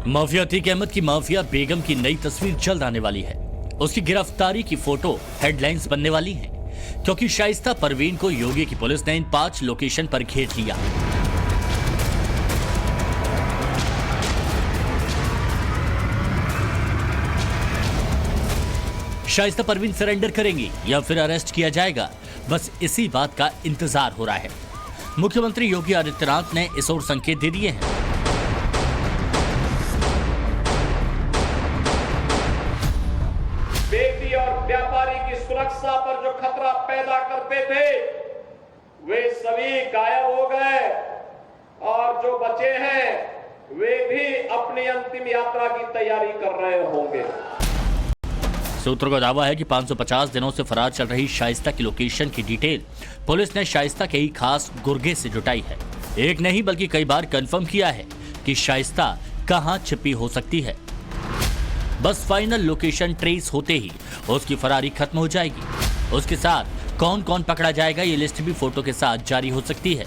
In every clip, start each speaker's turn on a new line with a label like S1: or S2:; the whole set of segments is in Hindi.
S1: माफिया अतीक अहमद की माफिया बेगम की नई तस्वीर जल्द आने वाली है। उसकी गिरफ्तारी की फोटो हेडलाइंस बनने वाली है, क्योंकि शाइस्ता परवीन को योगी की पुलिस ने इन 5 लोकेशन पर घेर लिया। शाइस्ता परवीन सरेंडर करेंगी या फिर अरेस्ट किया जाएगा, बस इसी बात का इंतजार हो रहा है। मुख्यमंत्री योगी आदित्यनाथ ने इस ओर संकेत दे दिए हैं।
S2: बेटी और व्यापारी की सुरक्षा पर जो खतरा पैदा करते थे वे सभी गायब हो गए और जो बचे हैं वे भी अपनी अंतिम यात्रा की तैयारी कर रहे होंगे।
S1: सूत्रों का दावा है कि 550 दिनों से फरार चल रही शाइस्ता की लोकेशन की डिटेल पुलिस ने शाइस्ता के ही खास गुर्गे से जुटाई है। एक नहीं बल्कि कई बार कंफर्म किया है कि शाइस्ता कहां छिपी हो सकती है। बस फाइनल लोकेशन ट्रेस होते ही उसकी फरारी खत्म हो जाएगी। उसके साथ कौन कौन पकड़ा जाएगा ये लिस्ट भी फोटो के साथ जारी हो सकती है।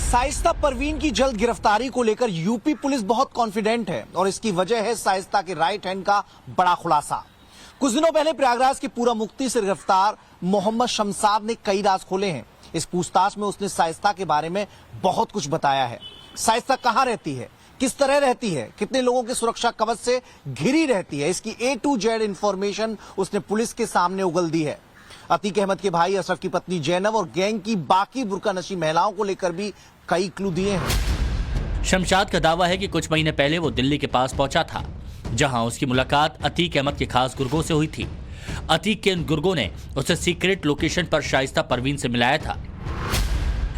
S3: शाइस्ता परवीन की जल्द गिरफ्तारी को लेकर यूपी पुलिस बहुत कॉन्फिडेंट है और इसकी वजह है शाइस्ता के राइट हैंड का बड़ा खुलासा। कुछ दिनों पहले प्रयागराज के पूरा मुफ्ती से गिरफ्तार मोहम्मद शमशाद ने कई राज खोले हैं। इस पूछताछ में उसने शाइस्ता के बारे में बहुत कुछ बताया है। शाइस्ता कहां रहती है, किस तरह रहती है, कितने लोगों के सुरक्षा कवच से घिरी रहती है, इसकी A to Z इंफॉर्मेशन उसने पुलिस के सामने उगल दी है। अतीक अहमद के भाई अशरफ की पत्नी जैनब और गैंग की बाकी बुर्का नशी महिलाओं को लेकर भी कई क्लू दिए हैं।
S1: शमशाद का दावा है कि कुछ महीने पहले वो दिल्ली के पास पहुंचा था, जहां उसकी मुलाकात अतीक अहमद के खास गुर्गों से हुई थी। अतीक के इन गुर्गों ने उसे सीक्रेट लोकेशन पर शाइस्ता परवीन से मिलाया था।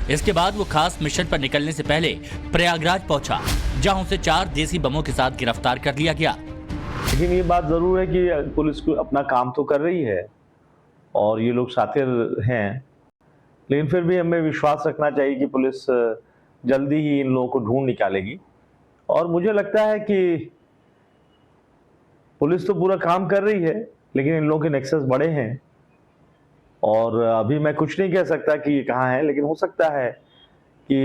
S1: इसके बाद वो खास मिशन पर निकलने से पहले प्रयागराज पहुंचा, जहां उसे 4 देसी बमों के साथ गिरफ्तार कर लिया गया।
S4: लेकिन ये बात जरूर है कि पुलिस को अपना काम तो कर रही है और ये लोग शातिर हैं, लेकिन फिर भी हमें विश्वास रखना चाहिए कि पुलिस जल्दी ही इन लोगों को ढूंढ निकालेगी। और मुझे लगता है कि पुलिस तो पूरा काम कर रही है, लेकिन इन लोगों के नेक्सस बड़े हैं और अभी मैं कुछ नहीं कह सकता कि ये कहाँ है, लेकिन हो सकता है कि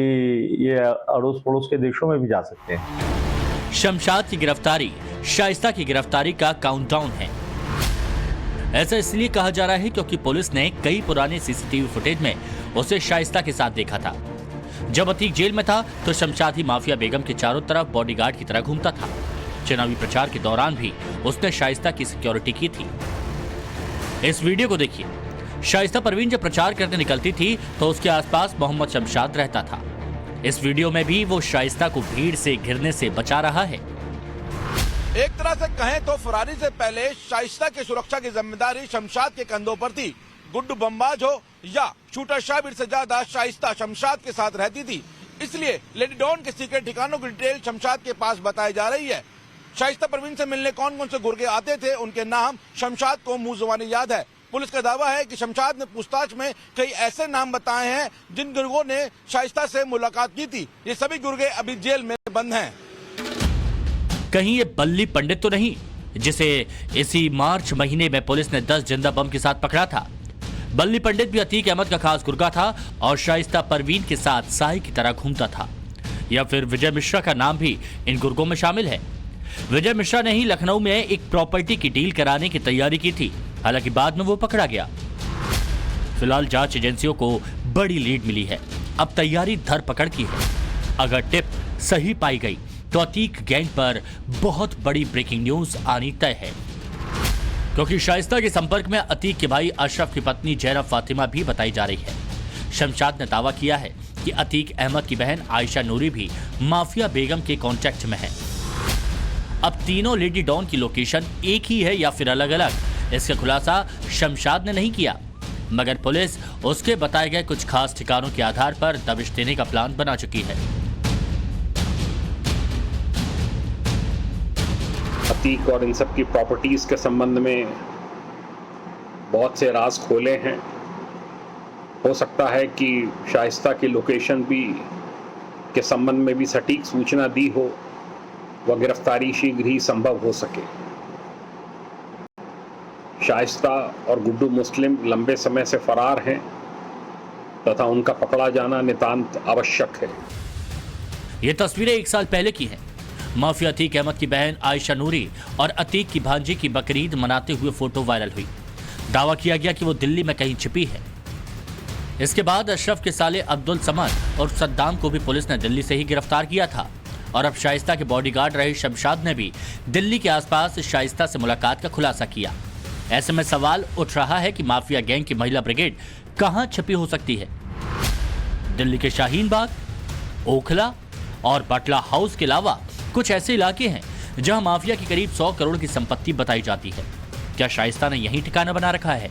S4: ये अड़ोस पड़ोस के देशों में भी जा सकते हैं।
S1: शमशाद की गिरफ्तारी शाइस्ता की गिरफ्तारी का काउंटडाउन है। ऐसा इसलिए कहा जा रहा है क्योंकि पुलिस ने कई पुराने सीसीटीवी फुटेज में उसे शाइस्ता के साथ देखा था। जब अतीक जेल में था तो शमशाद ही माफिया बेगम के चारों तरफ बॉडीगार्ड की तरह घूमता था। चुनावी प्रचार के दौरान भी उसने शाइस्ता की सिक्योरिटी की थी। इस वीडियो को देखिए। शाइस्ता परवीन जब प्रचार करने निकलती थी तो उसके आसपास मोहम्मद शमशाद रहता था। इस वीडियो में भी वो शाइस्ता को भीड़ से घिरने से बचा रहा है।
S5: एक तरह से कहें तो फरारी से पहले शाइस्ता की सुरक्षा की जिम्मेदारी शमशाद के कंधों पर थी। गुड्डू बमबाज हो या शूटर शाबिर से ज्यादा शाइस्ता शमशाद के साथ रहती थी, इसलिए लेडी डॉन के सीक्रेट ठिकानों की डिटेल शमशाद के पास बताई जा रही है। शाइस्ता परवीन से मिलने कौन कौन से गुर्गे आते थे, उनके नाम शमशाद को मुंह जुबानी याद है। पुलिस का दावा है कि शमशाद ने पूछताछ में कई ऐसे नाम बताए हैं जिन गुर्गों ने शाइस्ता से मुलाकात की थी। ये सभी गुर्गे अभी जेल में बंद हैं।
S1: कहीं ये बल्ली पंडित तो नहीं, जिसे इसी मार्च महीने में पुलिस ने 10 जिंदा बम के साथ पकड़ा था। बल्ली पंडित भी अतीक अहमद का खास गुर्गा था और शाइस्ता परवीन के साथ साई की तरह घूमता था। या फिर विजय मिश्रा का नाम भी इन गुर्गों में शामिल है। विजय मिश्रा ने ही लखनऊ में एक प्रॉपर्टी की डील कराने की तैयारी की थी, हालांकि बाद में वो पकड़ा गया। फिलहाल जांच एजेंसियों को बड़ी लीड मिली है। अब तैयारी धरपकड़ की है। अगर टिप सही पाई गई तो अतीक गैंग पर बहुत बड़ी ब्रेकिंग न्यूज आनी तय है, क्योंकि शाइस्ता के संपर्क में अतीक के भाई अशरफ की पत्नी जैनब फातिमा भी बताई जा रही है। शमशाद ने दावा किया है कि अतीक अहमद की बहन आयशा नूरी भी माफिया बेगम के कॉन्टेक्ट में है। अब तीनों लेडी डॉन की लोकेशन एक ही है या फिर अलग अलग, इसका खुलासा शमशाद ने नहीं किया, मगर पुलिस उसके बताए गए कुछ खास ठिकानों के आधार पर दबिश देने का प्लान बना चुकी है।
S6: अतीक और इन सब की प्रॉपर्टीज के संबंध में बहुत से राज खोले हैं। हो सकता है कि शाइस्ता की लोकेशन भी के संबंध में भी सटीक सूचना दी हो, वह गिरफ्तारी शीघ्र ही संभव हो सके। शाइस्ता और गुड्डू मुस्लिम लंबे समय से फरार हैं तथा उनका पकड़ा जाना नितांत आवश्यक है।
S1: ये तस्वीरें 1 साल पहले की हैं। माफिया अतीक अहमद की बहन आयशा नूरी और अतीक की भांजी की बकरीद मनाते हुए फोटो वायरल हुई। दावा किया गया कि वो दिल्ली में कहीं छिपी है। इसके बाद अशरफ के साले अब्दुल समद और सद्दाम को भी पुलिस ने दिल्ली से ही गिरफ्तार किया था और अब शाइस्ता के बॉडीगार्ड रहे शमशाद ने भी दिल्ली के आसपास शाइस्ता से मुलाकात का खुलासा किया। ऐसे में सवाल उठ रहा है कि माफिया गैंग की महिला ब्रिगेड कहां छिपी हो सकती है। दिल्ली के शाहीन बाग, ओखला और बटला हाउस के अलावा कुछ ऐसे इलाके हैं जहां माफिया की करीब 100 करोड़ की संपत्ति बताई जाती है। क्या शाइस्ता ने यहीं ठिकाना बना रखा है?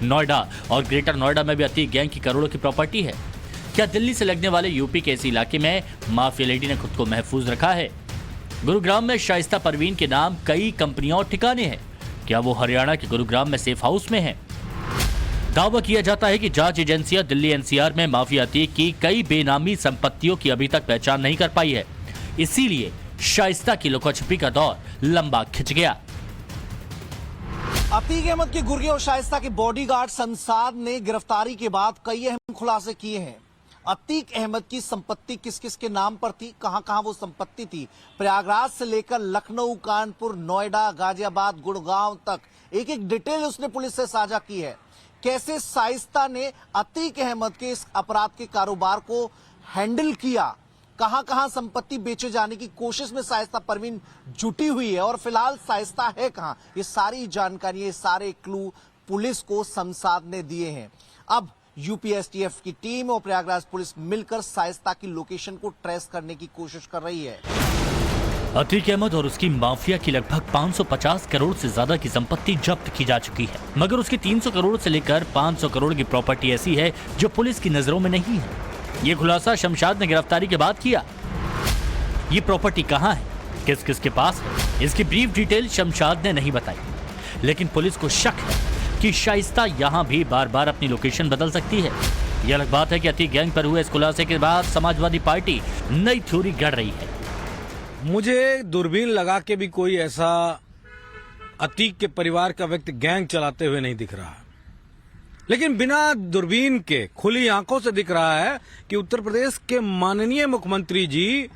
S1: नोएडा और ग्रेटर नोएडा में भी अतीक गैंग की करोड़ों की प्रॉपर्टी है। क्या दिल्ली से लगने वाले यूपी के इस इलाके में माफिया लेडी ने खुद को महफूज रखा है? गुरुग्राम में शाइस्ता परवीन के नाम कई कंपनियां और ठिकाने हैं। क्या वो हरियाणा के गुरुग्राम में सेफ हाउस में है? दावा किया जाता है कि जांच एजेंसियां दिल्ली एनसीआर में माफिया अतीक की कई बेनामी संपत्तियों की अभी तक पहचान नहीं कर पाई है। इसीलिए शाइस्ता की लुकाछुपी का दौर लंबा खिंच गया।
S3: अतीक अहमद के गुर्गे और शाइस्ता के बॉडीगार्ड शमशाद ने गिरफ्तारी के बाद कई अहम खुलासे किए हैं। अतीक अहमद की संपत्ति किस किस के नाम पर थी, कहां वो संपत्ति थी, प्रयागराज से लेकर लखनऊ, कानपुर, नोएडा, गाजियाबाद, गुड़गांव तक एक एक डिटेल उसने पुलिस से साझा की है। कैसे शाइस्ता ने अतीक अहमद के इस अपराध के कारोबार को हैंडल किया, कहां संपत्ति बेचे जाने की कोशिश में शाइस्ता परवीन जुटी हुई है और फिलहाल शाइस्ता है कहां, ये सारी जानकारी, ये सारे क्लू पुलिस को शमशाद ने दिए हैं। अब यूपीएसटीएफ की टीम और प्रयागराज पुलिस मिलकर शाइस्ता की लोकेशन को ट्रेस करने की कोशिश कर रही है।
S1: अतीक अहमद और उसकी माफिया की लगभग 550 करोड़ से ज्यादा की संपत्ति जब्त की जा चुकी है, मगर उसकी 300 करोड़ से लेकर 500 करोड़ की प्रॉपर्टी ऐसी है जो पुलिस की नजरों में नहीं है। ये खुलासा शमशाद ने गिरफ्तारी के बाद किया। ये प्रॉपर्टी कहां है, किस किस के पास है, इसकी ब्रीफ डिटेल शमशाद ने नहीं बताई, लेकिन पुलिस को शक है कि शाइस्ता यहां भी बार बार अपनी लोकेशन बदल सकती है। यह अलग बात है कि अतीक गैंग पर हुए इस खुलासे के बाद समाजवादी पार्टी नई थ्योरी गढ़ रही है।
S7: मुझे दूरबीन लगा के भी कोई ऐसा अतीक के परिवार का व्यक्ति गैंग चलाते हुए नहीं दिख रहा, लेकिन बिना दूरबीन के खुली आंखों से दिख रहा है कि उत्तर प्रदेश के माननीय मुख्यमंत्री जी,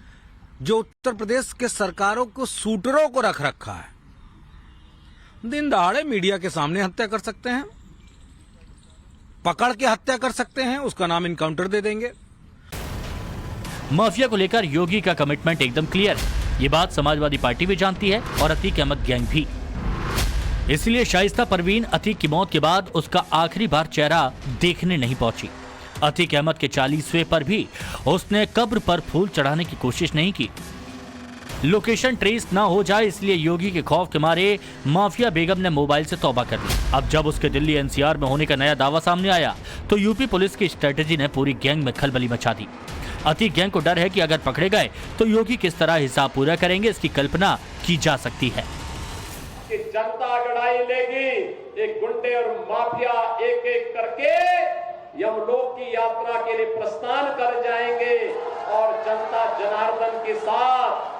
S7: जो उत्तर प्रदेश के सरकारों को शूटरों को रख रखा है, दिन दहाड़े मीडिया के सामने हत्या कर सकते हैं, पकड़ के हत्या कर सकते हैं, उसका नाम इनकाउंटर दे देंगे।
S1: माफिया को लेकर योगी का कमिटमेंट एकदम क्लियर है। ये बात समाजवादी पार्टी भी जानती है और अतीक अहमद गैंग भी। इसलिए शाइस्ता परवीन अतीक की मौत के बाद उसका आखिरी बार चेहरा देखने नहीं पहुंची। अतीक अहमद के 40वें पर भी उसने कब्र पर फूल चढ़ाने की कोशिश नहीं की। लोकेशन ट्रेस ना हो जाए इसलिए योगी के खौफ के मारे माफिया बेगम ने मोबाइल से तौबा कर ली। अब जब उसके दिल्ली एनसीआर में होने का नया दावा सामने आया तो यूपी पुलिस की स्ट्रेटेजी ने पूरी गैंग में खलबली मचा दी। अतीक गैंग को डर है कि अगर पकड़े गए तो योगी किस तरह हिसाब पूरा करेंगे, इसकी कल्पना की जा सकती है।
S2: कि जनता लड़ाई लेगी, एक गुंडे और माफिया एक एक करके यमलोक की यात्रा के लिए प्रस्थान कर जाएंगे और जनता जनार्दन के साथ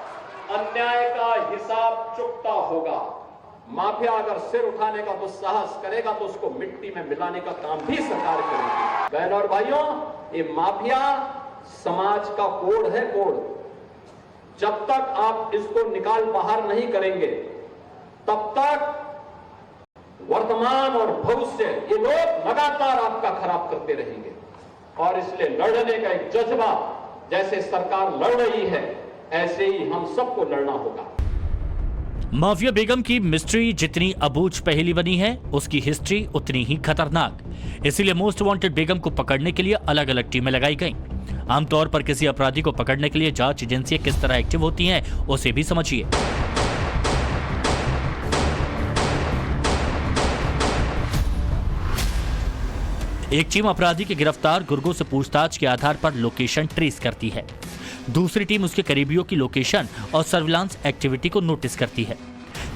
S2: अन्याय का हिसाब चुकता होगा। माफिया अगर सिर उठाने का दुस्साहस करेगा तो उसको मिट्टी में मिलाने का काम भी सरकार करेगी। बहन और भाइयों, ये माफिया समाज का कोड है, कोड। जब तक आप इसको निकाल बाहर नहीं करेंगे तब तक वर्तमान और भविष्य ये लोग लगातार आपका खराब करते रहेंगे। और इसलिए लड़ने का एक जज्बा, जैसे सरकार लड़ रही है ऐसे ही हम सबको लड़ना होगा।
S1: माफिया बेगम की मिस्ट्री जितनी अबूझ पहेली बनी है, उसकी हिस्ट्री उतनी ही खतरनाक। इसीलिए मोस्ट वांटेड बेगम को पकड़ने के लिए अलग अलग टीमें लगाई गईं। आमतौर पर किसी अपराधी को पकड़ने के लिए जांच एजेंसियां किस तरह एक्टिव होती हैं, उसे भी समझिए। एक टीम अपराधी के गिरफ्तार गुर्गों से पूछताछ के आधार पर लोकेशन ट्रेस करती है। दूसरी टीम उसके करीबियों की लोकेशन और सर्विलांस एक्टिविटी को नोटिस करती है।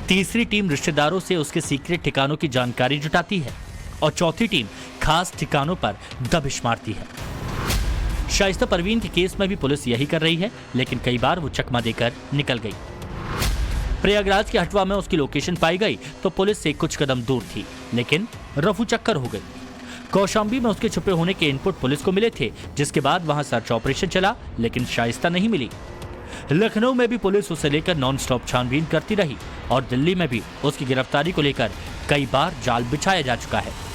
S1: तीसरी टीम रिश्तेदारों से उसके सीक्रेट ठिकानों की जानकारी जुटाती है और चौथी टीम खास ठिकानों पर दबिश मारती है। शाइस्ता परवीन के केस में भी पुलिस यही कर रही है, लेकिन कई बार वो चकमा देकर निकल गई। प्रयागराज के हटवा में उसकी लोकेशन पाई गई तो पुलिस से कुछ कदम दूर थी, लेकिन रफू चक्कर हो गई। कौशाम्बी में उसके छुपे होने के इनपुट पुलिस को मिले थे, जिसके बाद वहां सर्च ऑपरेशन चला, लेकिन शाइस्ता नहीं मिली। लखनऊ में भी पुलिस उसे लेकर नॉन-स्टॉप छानबीन करती रही और दिल्ली में भी उसकी गिरफ्तारी को लेकर कई बार जाल बिछाया जा चुका है।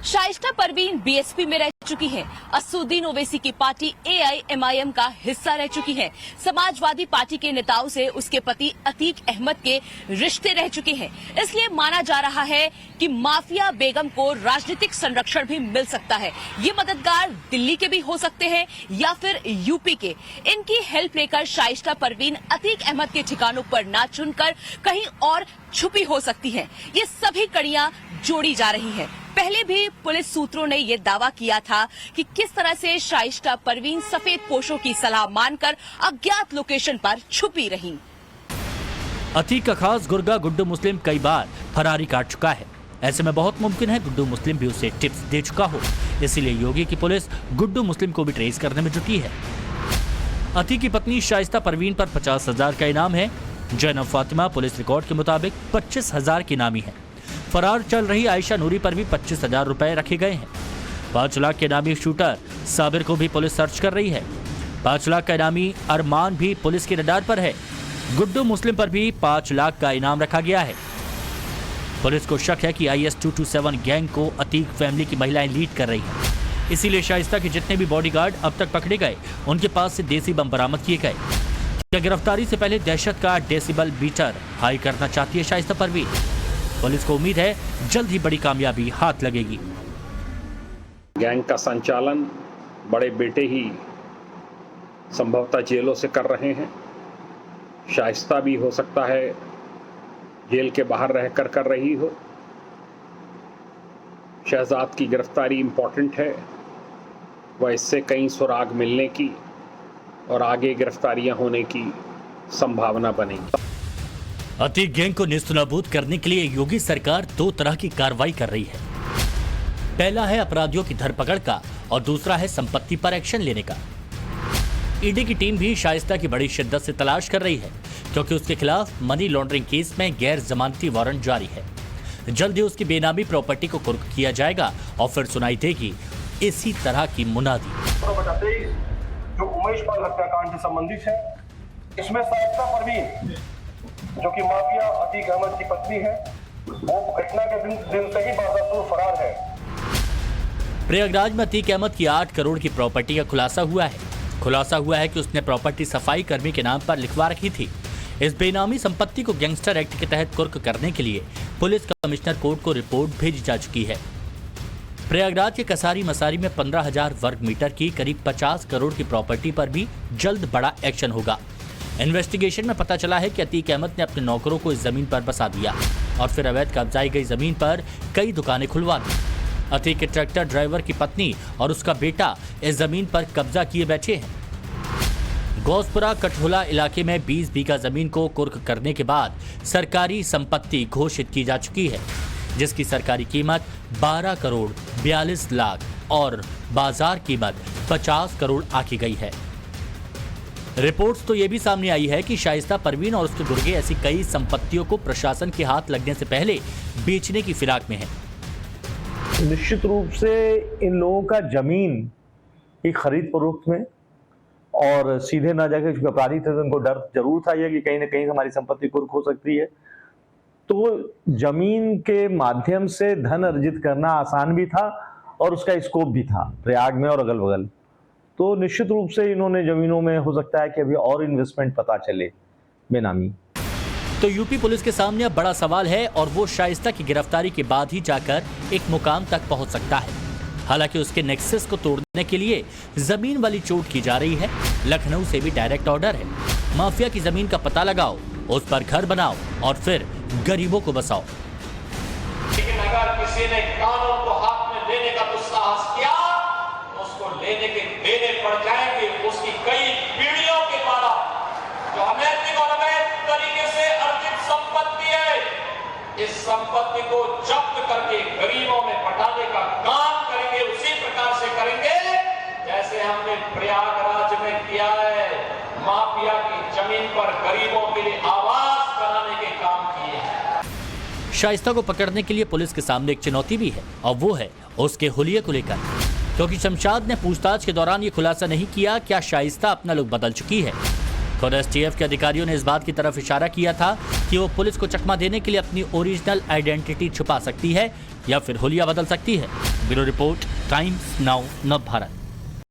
S8: शाइस्ता परवीन बीएसपी में रह चुकी है। असुद्दीन ओवैसी की पार्टी एआईएमआईएम का हिस्सा रह चुकी है। समाजवादी पार्टी के नेताओं से उसके पति अतीक अहमद के रिश्ते रह चुके हैं। इसलिए माना जा रहा है कि माफिया बेगम को राजनीतिक संरक्षण भी मिल सकता है। ये मददगार दिल्ली के भी हो सकते हैं या फिर यूपी के। इनकी हेल्प लेकर शाइस्ता परवीन अतीक अहमद के ठिकानों पर ना चुनकर कहीं और छुपी हो सकती है। ये सभी कड़ियां जोड़ी जा रही हैं। पहले भी पुलिस सूत्रों ने यह दावा किया था कि किस तरह से शाइस्ता परवीन सफेद पोशों की सलाह मानकर अज्ञात लोकेशन पर छुपी रही।
S1: अतीक का खास गुर्गा गुड्डू मुस्लिम कई बार फरारी काट चुका है। ऐसे में बहुत मुमकिन है गुड्डू मुस्लिम भी उसे टिप्स दे चुका हो। इसीलिए योगी की पुलिस गुड्डू मुस्लिम को भी ट्रेस करने में जुटी है। अतीक की पत्नी शाइस्ता परवीन पर 50,000 का इनाम है। जैनब फातिमा पुलिस रिकॉर्ड के मुताबिक 25,000 की इनामी है। फरार चल रही आयशा नूरी पर भी 25,000 रुपए रखे गए हैं। 5 लाख के इनामी शूटर साबिर को भी पुलिस सर्च कर रही है। 5 लाख का इनामी अरमान भी पुलिस के रडार पर है। गुड्डू मुस्लिम पर भी 5 लाख का इनाम रखा गया है। पुलिस को शक है कि IS 227 गैंग को अतीक फैमिली की महिलाएं लीड कर रही हैं। इसीलिए शाइस्ता के जितने भी बॉडीगार्ड अब तक पकड़े गए उनके पास से देसी बम बरामद किए गए। क्या गिरफ्तारी से पहले दहशत का डेसिबल बीटर हाई करना चाहती है शाइस्ता परवीन? पुलिस को उम्मीद है जल्द ही बड़ी कामयाबी हाथ लगेगी।
S6: गैंग का संचालन बड़े बेटे ही संभवतः जेलों से कर रहे हैं। शाइस्ता भी हो सकता है जेल के बाहर रहकर कर रही हो। शहजाद की गिरफ्तारी इम्पोर्टेंट है। वह इससे कई सुराग मिलने की और आगे गिरफ्तारियां होने की संभावना बनेगी।
S1: अतीक गैंग को नेस्तनाबूद करने के लिए योगी सरकार 2 तरह की कार्रवाई कर रही है। पहला है अपराधियों की धरपकड़ का और दूसरा है संपत्ति पर एक्शन लेने का। ईडी की टीम भी शाइस्ता की बड़ी शिद्दत से तलाश कर रही है क्योंकि उसके खिलाफ मनी लॉन्ड्रिंग केस में गैर जमानती वारंट जारी है। जल्द ही उसकी बेनामी प्रॉपर्टी को कुर्क किया जाएगा और फिर सुनाई देगी इसी तरह की मुनादी।
S9: जो उमेश पाल हत्याकांड से संबंधित है, इसमें शाइस्ता परवीन जो कि माफिया अतीक अहमद की पत्नी है, वो घटना के दिन से ही बाजापुर फरार है।
S1: प्रयागराज में अतीक अहमद की 8 करोड़ की प्रॉपर्टी का खुलासा हुआ है। खुलासा हुआ है कि उसने प्रॉपर्टी सफाई कर्मी के नाम पर लिखवा रखी थी। इस बेनामी संपत्ति को गैंगस्टर एक्ट के तहत कुर्क करने के लिए पुलिस कमिश्नर कोर्ट को रिपोर्ट भेजी जा चुकी है। प्रयागराज के कसारी मसारी में 15,000 वर्ग मीटर की करीब 50 करोड़ की प्रॉपर्टी पर भी जल्द बड़ा एक्शन होगा। इन्वेस्टिगेशन में पता चला है कि अतीक अहमद ने अपने नौकरों को इस जमीन पर बसा दिया और फिर अवैध कब्जाई गई जमीन पर कई दुकानें खुलवा दी। अतीक के ट्रैक्टर ड्राइवर की पत्नी और उसका बेटा इस जमीन पर कब्जा किए बैठे हैं। गौसपुरा कठहुला इलाके में 20 बीघा जमीन को कुर्क करने के बाद सरकारी संपत्ति घोषित की जा चुकी है, जिसकी सरकारी कीमत 12 करोड़ 42 लाख और बाजार कीमत 50 करोड़ आकी गई है। रिपोर्ट्स तो ये भी सामने आई है कि शाइस्ता परवीन और उसके गुर्गे ऐसी कई संपत्तियों को प्रशासन के हाथ लगने से पहले बेचने की फिराक में है।
S4: निश्चित रूप से इन लोगों का जमीन की खरीद फरोख्त में और सीधे ना जाकर, क्योंकि अपराधी थे तो उनको डर जरूर था ये कि कहीं ना कहीं हमारी संपत्ति कुर्क हो सकती है, तो जमीन के माध्यम से धन अर्जित करना आसान भी था और उसका स्कोप भी था प्रयाग में और अगल बगल। तो निश्चित रूप से इन्होंने जमीनों में हो सकता है कि अभी और इन्वेस्टमेंट पता चले बेनामी।
S1: तो यूपी पुलिस के सामने अब बड़ा सवाल है और वो शाइस्ता की गिरफ्तारी के बाद ही जाकर एक मुकाम तक पहुंच सकता है। हालांकि उसके नेक्सस को तोड़ने के लिए जमीन वाली चोट की जा रही है। लखनऊ से भी डायरेक्ट ऑर्डर है, माफिया की जमीन का पता लगाओ, उस पर घर बनाओ और फिर गरीबों को बसाओ।
S2: लेकिन अगर किसी ने कानून को हाथ में लेने का दुस्साहस किया तो उसको देने पड़ जाएंगे उसकी कई पीढ़ियों के द्वारा जो अनैतिक और अवैध तरीके से अर्जित संपत्ति है, इस संपत्ति को जब्त करके गरीबों में बंटाने का काम करेंगे। उसी प्रकार से करेंगे जैसे हमने प्रयागराज में किया है। माफिया की जमीन पर गरीबों के लिए आवास बनाने के काम किए हैं।
S1: शाइस्ता को पकड़ने के लिए पुलिस के सामने एक चुनौती भी है और वो है उसके हुलिये को लेकर, क्योंकि शमशाद ने पूछताछ के दौरान ये खुलासा नहीं किया क्या शाइस्ता अपना लुक बदल चुकी है। खुद एसटीएफ के अधिकारियों ने इस बात की तरफ इशारा किया था कि वो पुलिस को चकमा देने के लिए अपनी ओरिजिनल आइडेंटिटी छुपा सकती है या फिर हुलिया बदल सकती है। ब्यूरो रिपोर्ट, टाइम्स नाउ नव भारत।